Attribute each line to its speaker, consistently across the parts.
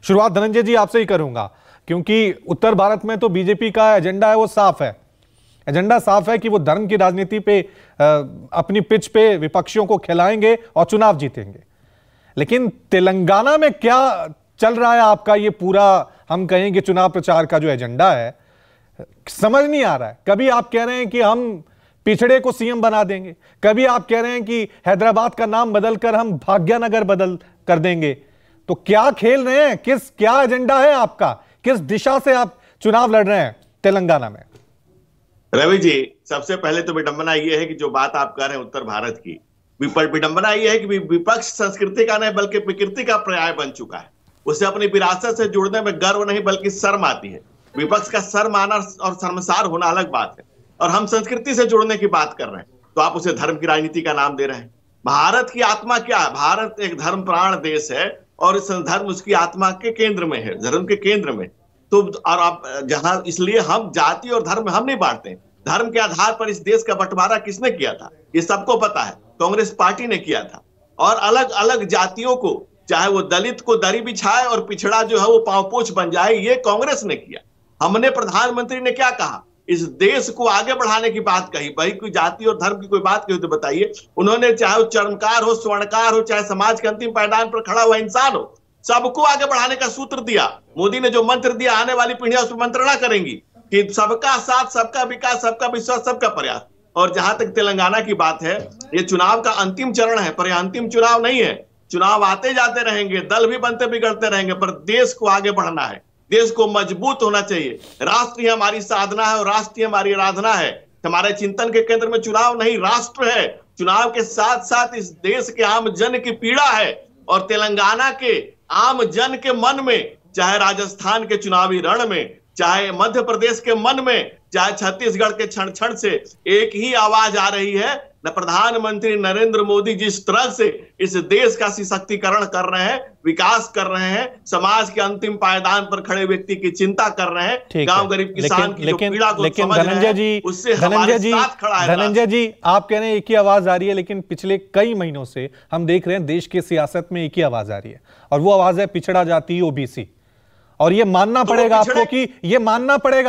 Speaker 1: शुरुआत धनंजय जी आपसे ही करूंगा, क्योंकि उत्तर भारत में तो बीजेपी का एजेंडा है वो साफ है, एजेंडा साफ है कि वो धर्म की राजनीति पे अपनी पिच पे विपक्षियों को खिलाएंगे और चुनाव जीतेंगे। लेकिन तेलंगाना में क्या चल रहा है आपका ये पूरा, हम कहेंगे चुनाव प्रचार का जो एजेंडा है, समझ नहीं आ रहा है। कभी आप कह रहे हैं कि हम पिछड़े को सीएम बना देंगे, कभी आप कह रहे हैं कि हैदराबाद का नाम बदलकर हम भाग्यनगर बदल कर देंगे। तो क्या खेल रहे हैं, क्या एजेंडा है आपका, किस दिशा से आप चुनाव लड़ रहे हैं तेलंगाना में?
Speaker 2: रवि जी, सबसे पहले तो विडंबना यह है कि जो बात आप कर रहे हैं उत्तर भारत की, विडंबना यह है कि विपक्ष संस्कृति का नहीं बल्कि विकृति का पर्याय बन चुका है। उसे अपनी विरासत से जुड़ने में गर्व नहीं बल्कि शर्म आती है। विपक्ष का शर्म आना और शर्मसार होना अलग बात है, और हम संस्कृति से जुड़ने की बात कर रहे हैं तो आप उसे धर्म की राजनीति का नाम दे रहे हैं। भारत की आत्मा क्या है? भारत एक धर्म प्राण देश है और इस धर्म उसकी आत्मा के केंद्र में है, धर्म के केंद्र में। तो और आप जहां, इसलिए हम जाति और धर्म हम नहीं बांटते। धर्म के आधार पर इस देश का बंटवारा किसने किया था ये सबको पता है, कांग्रेस पार्टी ने किया था। और अलग अलग जातियों को, चाहे वो दलित को दरी बिछाए और पिछड़ा जो है वो पांवपोछ बन जाए, ये कांग्रेस ने किया। हमने, प्रधानमंत्री ने क्या कहा? इस देश को आगे बढ़ाने की बात कही। भाई कोई जाति और धर्म की कोई बात कही तो बताइए। उन्होंने, चाहे वो चर्मकार हो, स्वर्णकार हो, चाहे समाज के अंतिम पायदान पर खड़ा हुआ इंसान हो, सबको आगे बढ़ाने का सूत्र दिया। मोदी ने जो मंत्र दिया, आने वाली पीढ़ियां उस पर मंत्रणा करेंगी कि सबका साथ, सबका विकास, सबका विश्वास, सबका प्रयास। और जहां तक तेलंगाना की बात है, ये चुनाव का अंतिम चरण है, पर यह अंतिम चुनाव नहीं है। चुनाव आते जाते रहेंगे, दल भी बनते बिगड़ते रहेंगे, पर देश को आगे बढ़ना है, देश को मजबूत होना चाहिए। राष्ट्र ही हमारी साधना है और राष्ट्र ही हमारी आराधना है। हमारे चिंतन के केंद्र में चुनाव नहीं, राष्ट्र है। चुनाव के साथ साथ इस देश के आम जन की पीड़ा है, और तेलंगाना के आम जन के मन में, चाहे राजस्थान के चुनावी रण में, चाहे मध्य प्रदेश के मन में, चाहे छत्तीसगढ़ के क्षण क्षण से एक ही आवाज आ रही है। न प्रधानमंत्री नरेंद्र मोदी जिस तरह से इस देश का सशक्तिकरण कर रहे हैं, विकास कर रहे हैं, समाज के अंतिम पायदान पर खड़े व्यक्ति की चिंता कर रहे हैं, गांव गरीब किसान की जो पीड़ा को समझ रहे हैं, उससे हमारे साथ खड़ा है।
Speaker 1: धनंजय जी, आप कह रहे हैं एक ही आवाज आ रही है, लेकिन पिछले कई महीनों से हम देख रहे हैं देश की सियासत में एक ही आवाज आ रही है, और वो आवाज है पिछड़ा जाति, ओबीसी। और ये मानना पड़ेगा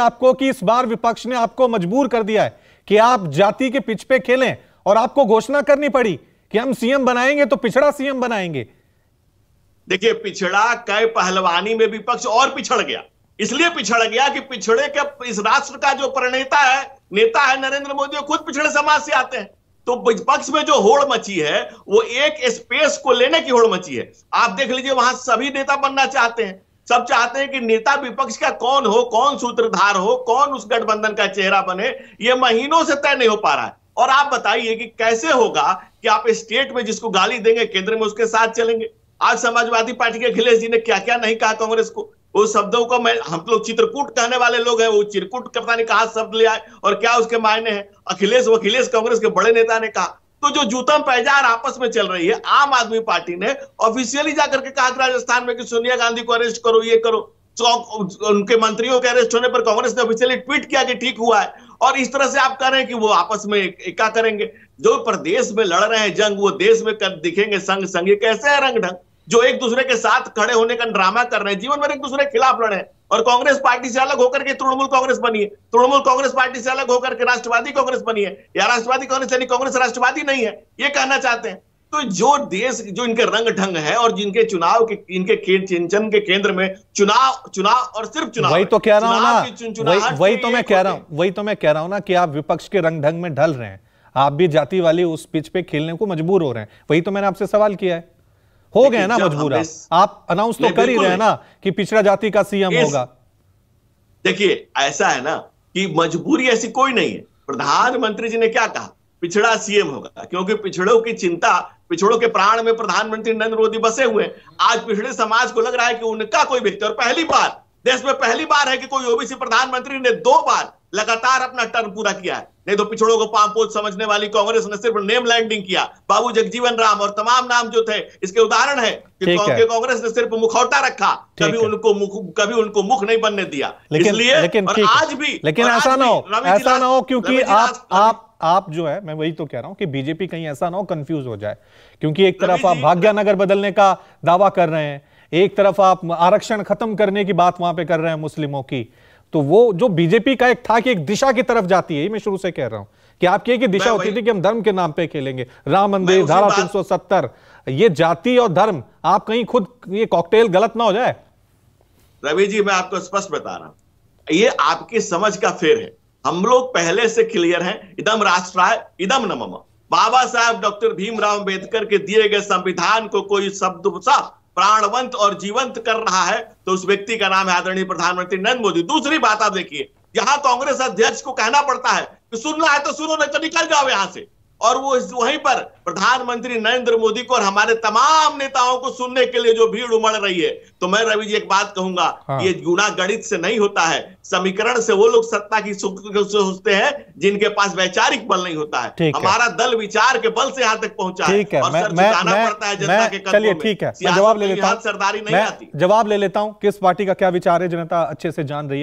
Speaker 1: आपको कि इस बार विपक्ष ने आपको मजबूर कर दिया है कि आप जाति के पिच पे खेलें, और आपको घोषणा करनी पड़ी कि हम सीएम बनाएंगे तो पिछड़ा सीएम बनाएंगे।
Speaker 2: देखिए, पिछड़ा कई पहलवानी में विपक्ष और पिछड़ गया। इसलिए पिछड़ गया कि पिछड़े के इस राष्ट्र का जो प्रणेता है, नेता है नरेंद्र मोदी, वो खुद पिछड़े समाज से आते हैं। तो विपक्ष में जो होड़ मची है वो एक स्पेस को लेने की होड़ मची है। आप देख लीजिए, वहां सभी नेता बनना चाहते हैं, सब चाहते हैं कि नेता विपक्ष का कौन हो, कौन सूत्रधार हो, कौन उस गठबंधन का चेहरा बने, ये महीनों से तय नहीं हो पा रहा है। और आप बताइए कि कैसे होगा कि आप स्टेट में जिसको गाली देंगे, केंद्र में उसके साथ चलेंगे। आज समाजवादी पार्टी के अखिलेश जी ने क्या क्या नहीं कहा कांग्रेस को। वो शब्दों को हम लोग चित्रकूट कहने वाले लोग हैं, वो चिरकुट का पता नहीं कहां शब्द ले आए और क्या उसके मायने हैं। अखिलेश कांग्रेस के बड़े नेता ने कहा। तो जो जूतम पैजार आपस में चल रही है, आम आदमी पार्टी ने ऑफिशियली जाकर के कहा राजस्थान में कि सोनिया गांधी को अरेस्ट करो, ये करो। उनके मंत्रियों के अरेस्ट होने पर कांग्रेस ने ऑफिशियली ट्वीट किया कि ठीक हुआ है। और इस तरह से आप कह रहे हैं कि वो आपस में क्या करेंगे। जो प्रदेश में लड़ रहे हैं जंग, वो देश में दिखेंगे संग संग। ये कैसे है रंग ढंग? जो एक दूसरे के साथ खड़े होने का ड्रामा कर रहे हैं, जीवन भर एक दूसरे के खिलाफ लड़े हैं। और कांग्रेस पार्टी से अलग होकर के तृणमूल कांग्रेस बनी है, तृणमूल कांग्रेस पार्टी से अलग होकर के राष्ट्रवादी कांग्रेस बनी है, या राष्ट्रवादी कांग्रेस यानी कांग्रेस राष्ट्रवादी नहीं है, ये कहना चाहते हैं। तो जो देश, जो इनके रंग ढंग है और जिनके चुनाव के, इनके चिंतन के केंद्र में चुनाव और सिर्फ चुनाव,
Speaker 1: वही तो कह रहा हूं ना, वही तो मैं कह रहा हूं ना कि आप विपक्ष के रंग ढंग में ढल रहे हैं, आप भी जाति वाली उस पिच पे खेलने को मजबूर हो रहे हैं। वही तो मैंने आपसे सवाल किया है, हो गए ना मजबूर आप अनाउंस तो कर ही रहे हैं ना कि पिछड़ा जाति का सीएम होगा।
Speaker 2: देखिए, ऐसा है ना कि मजबूरी ऐसी कोई नहीं है। प्रधानमंत्री जी ने क्या कहा? पिछड़ा सीएम होगा, क्योंकि पिछड़ों की चिंता, पिछड़ों के प्राण में प्रधानमंत्री नरेंद्र मोदी बसे हुए हैं। आज पिछड़े समाज को लग रहा है कि उनका कोई व्यक्ति, और पहली बार देश में पहली बार है कि कोई ओबीसी प्रधानमंत्री ने 2 बार लगातार अपना टर्म पूरा किया है। नहीं तो पिछड़ों को पांवपोछ समझने वाली कांग्रेस ने सिर्फ नेम लैंडिंग किया। बाबू जगजीवन राम और तमाम नाम जो थे, इसके उदाहरण है कि कांग्रेस ने सिर्फ मुखौटा रखा, कभी उनको मुख नहीं बनने दिया। इसलिए आज भी,
Speaker 1: लेकिन ऐसा ना हो क्योंकि आप जो है, मैं वही तो कह रहा हूं कि बीजेपी कहीं ऐसा ना हो कंफ्यूज हो जाए, क्योंकि एक तरफ आप भाग्यनगर बदलने का दावा कर रहे हैं, एक तरफ आप आरक्षण खत्म करने की बात वहां पे कर रहे हैं मुस्लिमों की, तो वो जो बीजेपी का एक था कि एक दिशा की तरफ जाती है, ये मैं शुरू से कह रहा हूं कि आपकी एक दिशा होती थी कि हम धर्म के नाम पे खेलेंगे, राम मंदिर, धारा 370, ये जाति और धर्म, आप कहीं खुद ये कॉकटेल गलत ना हो जाए।
Speaker 2: रवि जी, मैं आपको स्पष्ट बता रहा हूं, ये आपकी समझ का फेर है। हम लोग पहले से क्लियर हैं, इदम राष्ट्राय इदम न मम। बाबा साहब डॉक्टर भीमराव अंबेडकर के दिए गए संविधान को कोई शब्द सा प्राणवंत और जीवंत कर रहा है तो उस व्यक्ति का नाम है आदरणीय प्रधानमंत्री नरेंद्र मोदी। दूसरी बात आप देखिए, यहां कांग्रेस अध्यक्ष को कहना पड़ता है कि सुनना है तो सुनो, नहीं तो निकल जाओ यहां से, और वो वहीं पर प्रधानमंत्री नरेंद्र मोदी को और हमारे तमाम नेताओं को सुनने के लिए जो भीड़ उमड़ रही है। तो मैं रवि जी एक बात कहूंगा, ये गुना गणित से नहीं होता है, समीकरण से वो लोग सत्ता की सोचते हैं जिनके पास वैचारिक बल नहीं होता है। हमारा दल विचार के बल से यहां तक पहुंचा है और सर झुकाना पड़ता है जनता के कदमों में।
Speaker 1: चलिए ठीक है, मैं जवाब ले लेता हूं,
Speaker 2: सरदारी नहीं आती।
Speaker 1: जवाब ले लेता हूं, किस पार्टी का क्या विचार है जनता अच्छे से जान रही है।